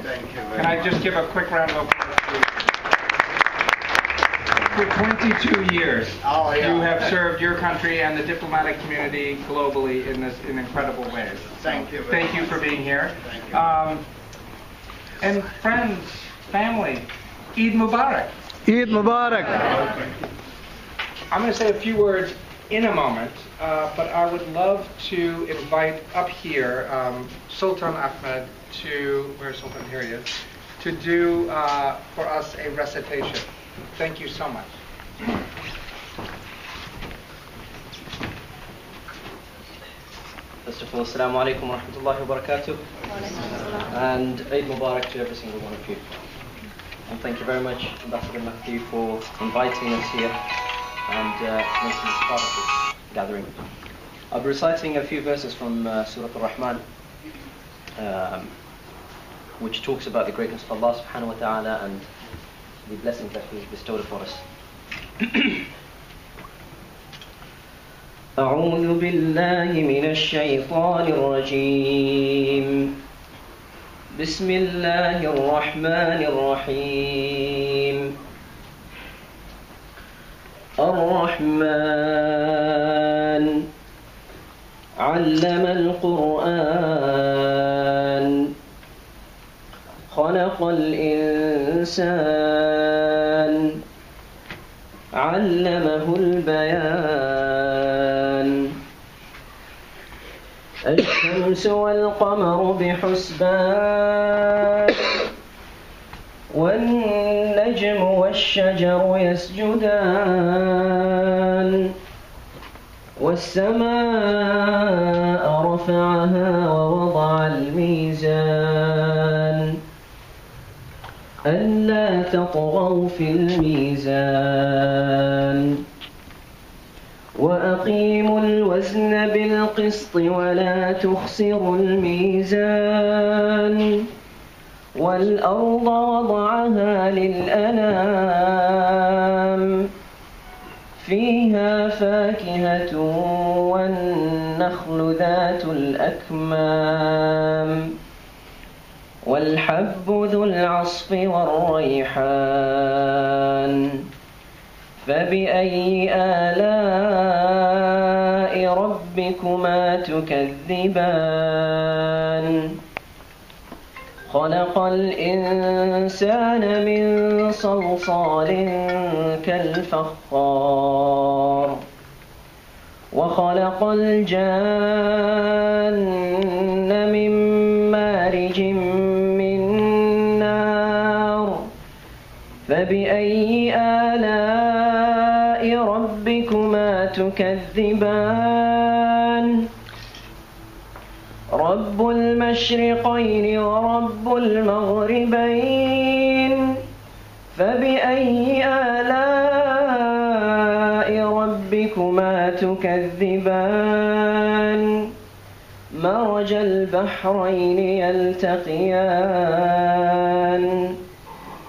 Thank you very Can I much. just give a quick round of applause, please? For 22 years, Oh, yeah. you have served your country and the diplomatic community globally in incredible ways. Thank you very Thank you much. for being here. Thank you. And friends, family, Eid Mubarak. Eid Mubarak. I'm going to say a few words in a moment, but I would love to invite up here Sultan Ahmed to, where's Sultan? Here he is, to do for us a recitation. Thank you so much. First of all, Assalamu alaikum wa rahmatullahi wa barakatuh. And Eid Mubarak to every single one of you. And thank you very much, Ambassador Matthew, for inviting us here and making us part of this gathering. I'll be reciting a few verses from Surah Al-Rahman, which talks about the greatness of Allah subhanahu wa ta'ala and the blessings that He has bestowed upon us. أعوذ بالله من الشيطان الرجيم بسم الله الرحمن الرحيم الرحمن علم القرآن خلق الإنسان علمه البيان الشمس والقمر بحسبان والنجم والشجر يسجدان والسماء رفعها ووضع الميزان ألا تطغوا في الميزان وأقيموا الوزن بالقسط ولا تخسروا الميزان والأرض وضعها للأنام فيها فاكهة والنخل ذات الأكمام والحب ذو العصف والريحان فبأي آلاء ربكما تكذبان خلق الإنسان من صلصال كالفخار وخلق الجان من مارج من نار فبأي آلاء ربكما تكذبان رب المشرقين ورب المغربين فبأي آلاء ربكما تكذبان مرج البحرين يلتقيان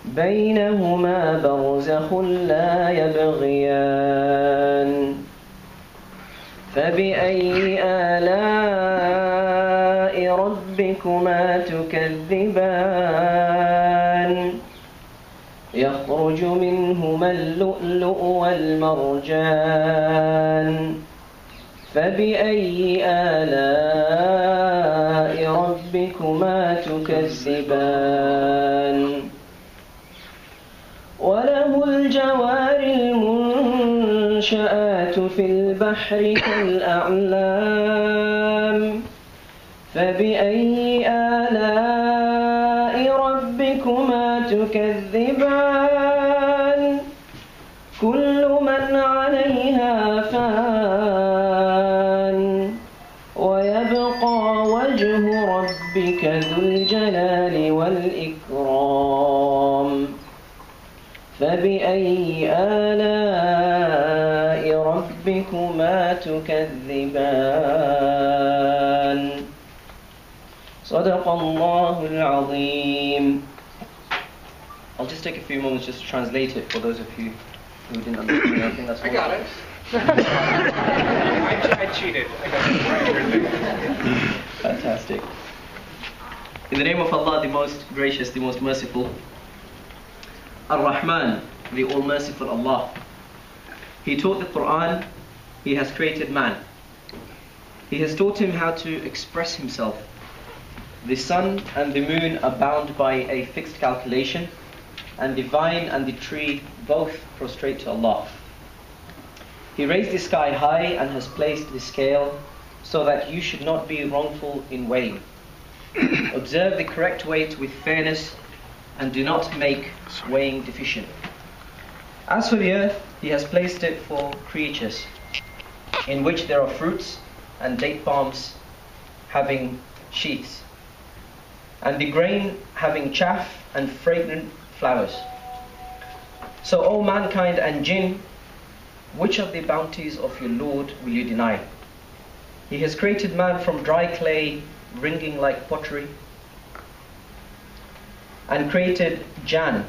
بينهما برزخ لا يبغيان فبأي آلاء ربكما تكذبان يخرج منهما اللؤلؤ والمرجان فبأي آلاء ربكما تكذبان وله الجوار المنشآت في البحر كالأعلام فبأي آلاء ربكما تكذبان كل من عليها فان ويبقى وجه ربك ذو الجلال والإكرام فبأي آلاء ربكما تكذبان صدق الله العظيم. I'll just take a few moments just to translate it for those of you who didn't understand. I think that's I got it. I cheated. I got it right. Fantastic. In the name of Allah, the most gracious, the most merciful. Ar-Rahman, the all-merciful Allah. He taught the Quran, He has created man. He has taught him how to express himself. The sun and the moon are bound by a fixed calculation, and the vine and the tree both prostrate to Allah. He raised the sky high and has placed the scale so that you should not be wrongful in weighing. Observe the correct weight with fairness and do not make weighing deficient. As for the earth, He has placed it for creatures, in which there are fruits and date palms having sheaths, and the grain having chaff and fragrant flowers. So, O mankind and jinn, which of the bounties of your Lord will you deny? He has created man from dry clay, ringing like pottery, and created Jan,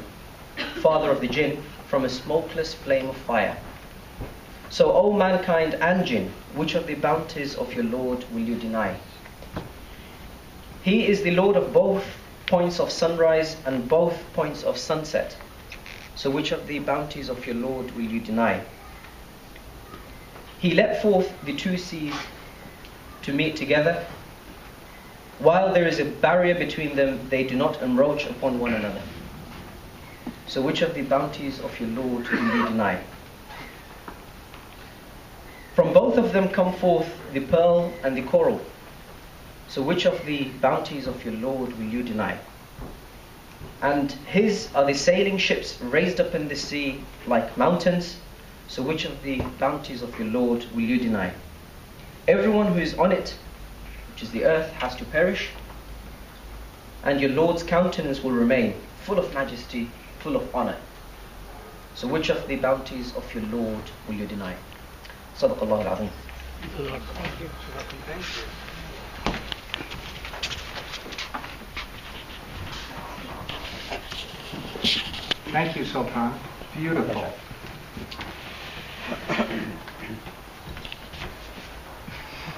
father of the jinn, from a smokeless flame of fire. So, O mankind and jinn, which of the bounties of your Lord will you deny? He is the Lord of both points of sunrise and both points of sunset. So which of the bounties of your Lord will you deny? He let forth the two seas to meet together. While there is a barrier between them, they do not encroach upon one another. So which of the bounties of your Lord will you deny? From both of them come forth the pearl and the coral. So which of the bounties of your Lord will you deny? And His are the sailing ships raised up in the sea like mountains. So which of the bounties of your Lord will you deny? Everyone who is on it, which is the earth, has to perish, and your Lord's countenance will remain, full of majesty, full of honor. So which of the bounties of your Lord will you deny? Sadaqallahu al-Azim. Thank you. Thank you, Sultan. Beautiful.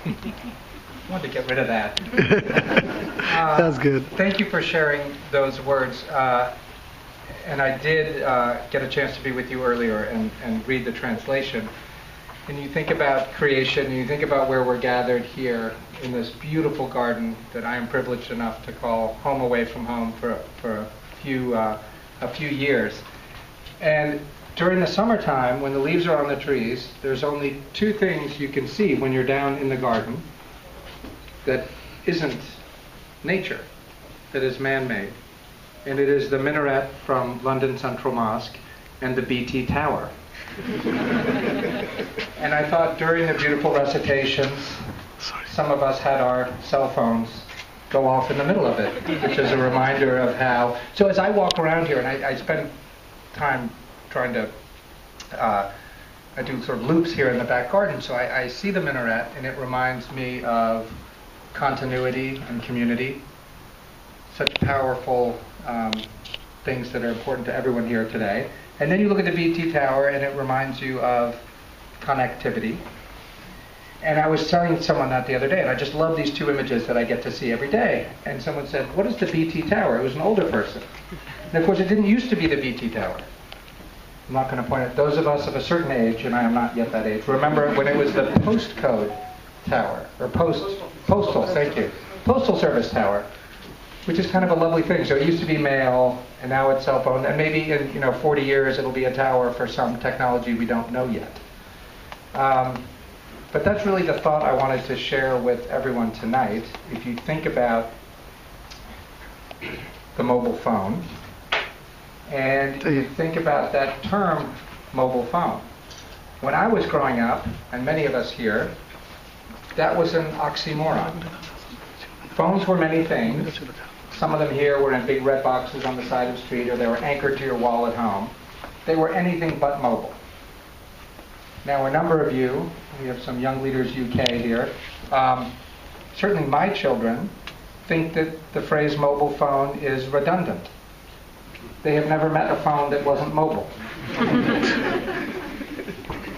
I wanted to get rid of that. That's good. Thank you for sharing those words. And I did get a chance to be with you earlier and read the translation. And you think about creation, and you think about where we're gathered here in this beautiful garden that I am privileged enough to call home away from home for a few years. And during the summertime, when the leaves are on the trees, there's only two things you can see when you're down in the garden that isn't nature, that is man-made. And it is the minaret from London Central Mosque and the BT Tower. And I thought during the beautiful recitations, some of us had our cell phones go off in the middle of it, which is a reminder of how... So as I walk around here, and I spend time trying to... I do sort of loops here in the back garden, so I see the minaret, and it reminds me of continuity and community. Such powerful things that are important to everyone here today. And then you look at the BT Tower, and it reminds you of connectivity. And I was telling someone that the other day, and I just love these two images that I get to see every day. And someone said, what is the BT Tower? It was an older person. And of course, it didn't used to be the BT Tower. I'm not going to point at those of us of a certain age, and I am not yet that age. Remember when it was the postcode tower, or postal, thank you, postal service tower, which is kind of a lovely thing. So it used to be mail, and now it's cell phone, and maybe in 40 years it'll be a tower for some technology we don't know yet. But that's really the thought I wanted to share with everyone tonight. If you think about the mobile phone, and you think about that term, mobile phone. When I was growing up, and many of us here, that was an oxymoron. Phones were many things. Some of them here were in big red boxes on the side of the street, or they were anchored to your wall at home. They were anything but mobile. Now, a number of you, we have some Young Leaders UK here, certainly my children think that the phrase mobile phone is redundant. They have never met a phone that wasn't mobile.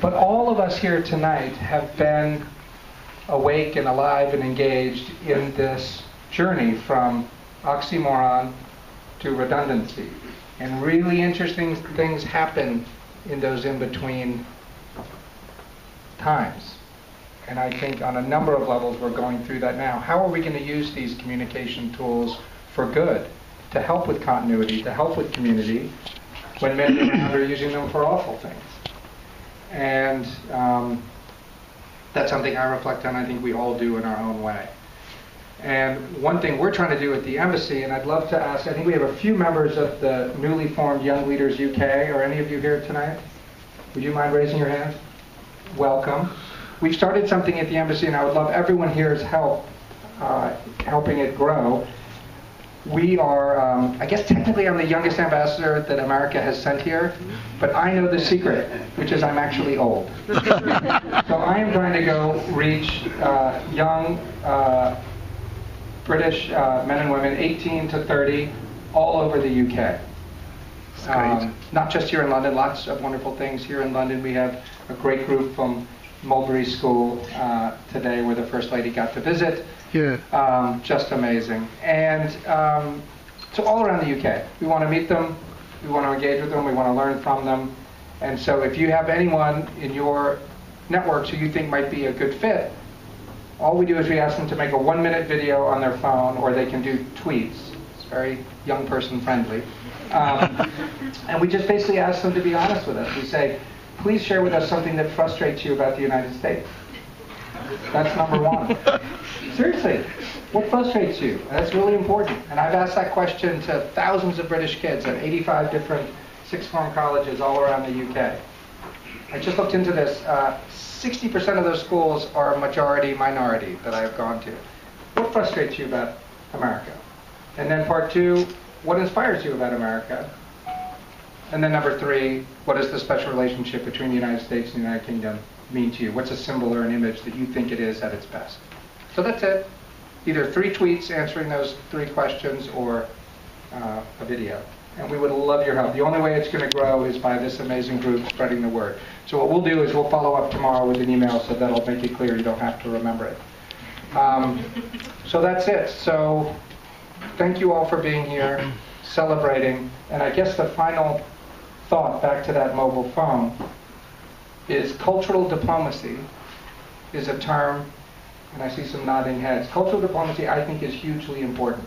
But all of us here tonight have been awake and alive and engaged in this journey from oxymoron to redundancy. And really interesting things happen in those in-between times. And I think on a number of levels we're going through that now. How are we going to use these communication tools for good, to help with continuity, to help with community, when many around are using them for awful things? And that's something I reflect on. I think we all do in our own way. And one thing we're trying to do at the embassy, and I'd love to ask, I think we have a few members of the newly formed Young Leaders UK. Are any of you here tonight? Would you mind raising your hands? Welcome. We've started something at the embassy, and I would love everyone here's help helping it grow. We are, I guess technically I'm the youngest ambassador that America has sent here, but I know the secret, which is I'm actually old. So I am trying to go reach young British men and women, 18 to 30, all over the UK. Not just here in London, lots of wonderful things here in London. We have a great group from Mulberry School today where the First Lady got to visit. Yeah. Just amazing. And so all around the UK, we want to meet them, we want to engage with them, we want to learn from them. And so if you have anyone in your networks who you think might be a good fit, all we do is we ask them to make a 1-minute video on their phone, or they can do tweets. It's very young person friendly. And we just basically ask them to be honest with us. We say, please share with us something that frustrates you about the United States. That's number one. Seriously, what frustrates you? That's really important. And I've asked that question to thousands of British kids at 85 different sixth form colleges all around the UK. I just looked into this. 60% of those schools are majority-minority that I have gone to. What frustrates you about America? And then part two, what inspires you about America? And then number three, what is the special relationship between the United States and the United Kingdom mean to you? What's a symbol or an image that you think it is at its best? So that's it. Either 3 tweets answering those 3 questions or a video. And we would love your help. The only way it's going to grow is by this amazing group spreading the word. So what we'll do is we'll follow up tomorrow with an email so that'll make it clear you don't have to remember it. So that's it. So thank you all for being here, celebrating. And I guess the final thought back to that mobile phone is cultural diplomacy is a term, and I see some nodding heads. Cultural diplomacy, I think, is hugely important.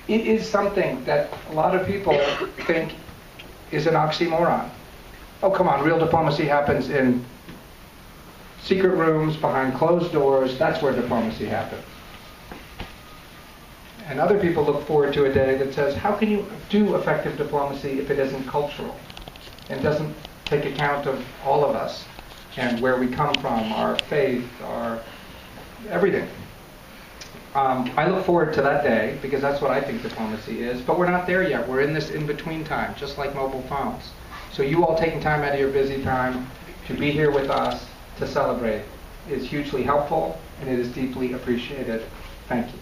It is something that a lot of people think is an oxymoron. Oh, come on, real diplomacy happens in secret rooms, behind closed doors. That's where diplomacy happens. And other people look forward to a day that says, how can you do effective diplomacy if it isn't cultural and doesn't take account of all of us and where we come from, our faith, our everything. I look forward to that day because that's what I think diplomacy is, but we're not there yet. We're in this in-between time, just like mobile phones. So you all taking time out of your busy time to be here with us to celebrate is hugely helpful, and it is deeply appreciated. Thank you.